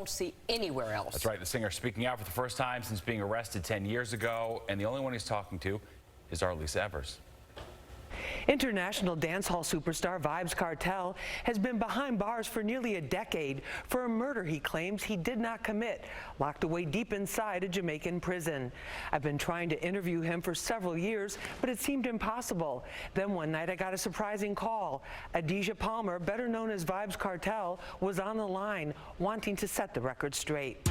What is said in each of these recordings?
don't see anywhere else. That's right. The singer speaking out for the first time since being arrested 10 years ago, and the only one he's talking to is our Lisa Evers. International dancehall superstar Vybz Kartel has been behind bars for nearly a decade for a murder he claims he did not commit, locked away deep inside a Jamaican prison. I've been trying to interview him for several years, but it seemed impossible. Then one night I got a surprising call. Adidja Palmer, better known as Vybz Kartel, was on the line, wanting to set the record straight.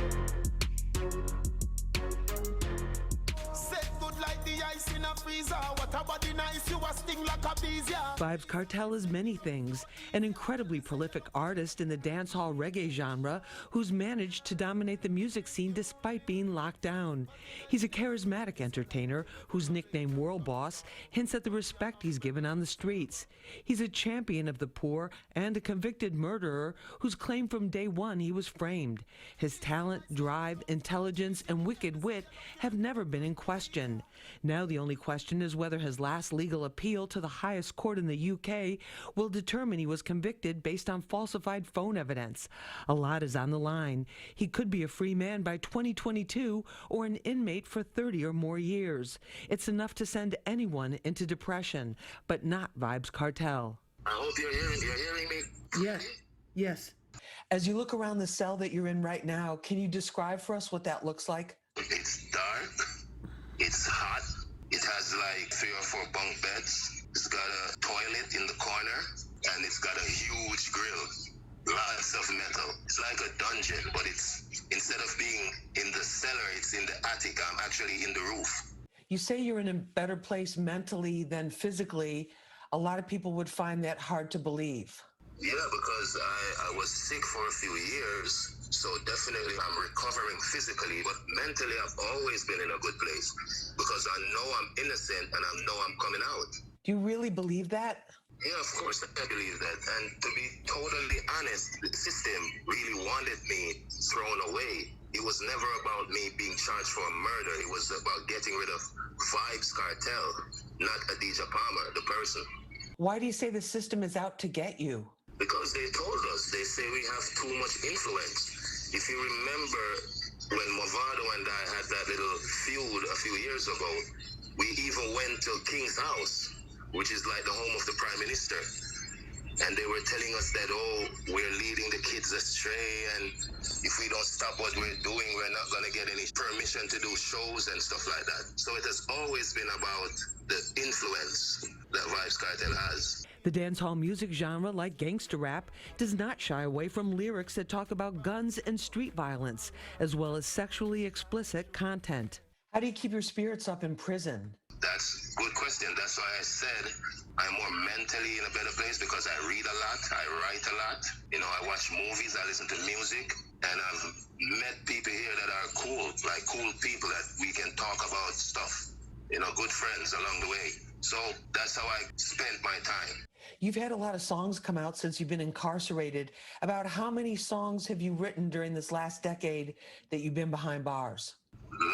Vybz Kartel is many things, an incredibly prolific artist in the dancehall reggae genre who's managed to dominate the music scene despite being locked down. He's a charismatic entertainer whose nickname World Boss hints at the respect he's given on the streets. He's a champion of the poor and a convicted murderer whose claim from day one he was framed. His talent, drive, intelligence, and wicked wit have never been in question. Now the only question is whether his last legal appeal to the highest court in the UK will determine he was convicted based on falsified phone evidence. A lot is on the line. He could be a free man by 2022 or an inmate for 30 or more years. It's enough to send anyone into depression, but not Vybz Kartel. I hope you're hearing me. Yes, yes. As you look around the cell that you're in right now, can you describe for us what that looks like? It's dark. It's hot. It has like 3 or 4 bunk beds. It's got a toilet in the corner, and it's got a huge grill. Lots of metal. It's like a dungeon, but it's, instead of being in the cellar, it's in the attic. I'm actually in the roof. You say you're in a better place mentally than physically. A lot of people would find that hard to believe. Yeah, because I was sick for a few years. So definitely I'm recovering physically, but mentally I've always been in a good place because I know I'm innocent and I know I'm coming out. Do you really believe that? Yeah, of course I believe that. And to be totally honest, the system really wanted me thrown away. It was never about me being charged for a murder. It was about getting rid of Vybz Kartel, not Adidja Palmer, the person. Why do you say the system is out to get you? Because they told us, they say we have too much influence. If you remember when Movado and I had that little feud a few years ago, we even went to King's house, which is like the home of the Prime Minister. And they were telling us that, oh, we're leading the kids astray, and if we don't stop what we're doing, we're not going to get any permission to do shows and stuff like that. So it has always been about the influence that Vybz Kartel has. The dancehall music genre, like gangster rap, does not shy away from lyrics that talk about guns and street violence, as well as sexually explicit content. How do you keep your spirits up in prison? That's a good question. That's why I said I'm more mentally in a better place because I read a lot, I write a lot. You know, I watch movies, I listen to music, and I've met people here that are cool, like cool people that we can talk about stuff. You know, good friends along the way. So that's how I spent my time. You've had a lot of songs come out since you've been incarcerated. About how many songs have you written during this last decade that you've been behind bars?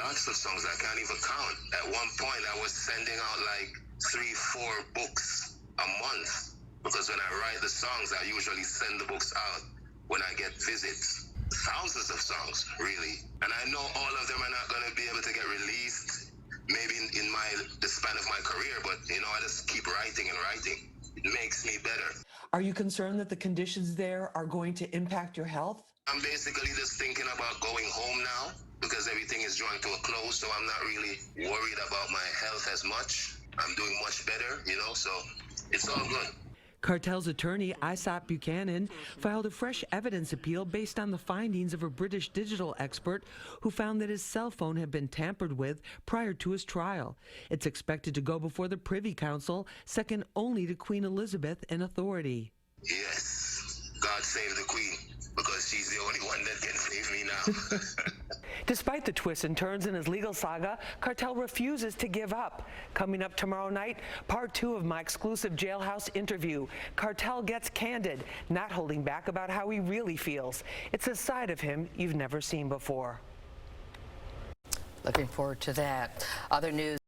Lots of songs I can't even count. At one point, I was sending out like 3-4 books a month because when I write the songs, I usually send the books out when I get visits. Thousands of songs, really. And I know all of them are not going to be able to get released maybe in the span of my career, but you know, I just keep writing and writing. It makes me better. Are you concerned that the conditions there are going to impact your health? I'm basically just thinking about going home now because everything is drawing to a close, so I'm not really worried about my health as much. I'm doing much better, you know, so it's all good. Kartel's attorney, Isop Buchanan, filed a fresh evidence appeal based on the findings of a British digital expert who found that his cell phone had been tampered with prior to his trial. It's expected to go before the Privy Council, second only to Queen Elizabeth in authority. Yes, God save the Queen, because she's the only one that can save me now. Despite the twists and turns in his legal saga, Kartel refuses to give up. Coming up tomorrow night, part 2 of my exclusive jailhouse interview. Kartel gets candid, not holding back about how he really feels. It's a side of him you've never seen before. Looking forward to that. Other news.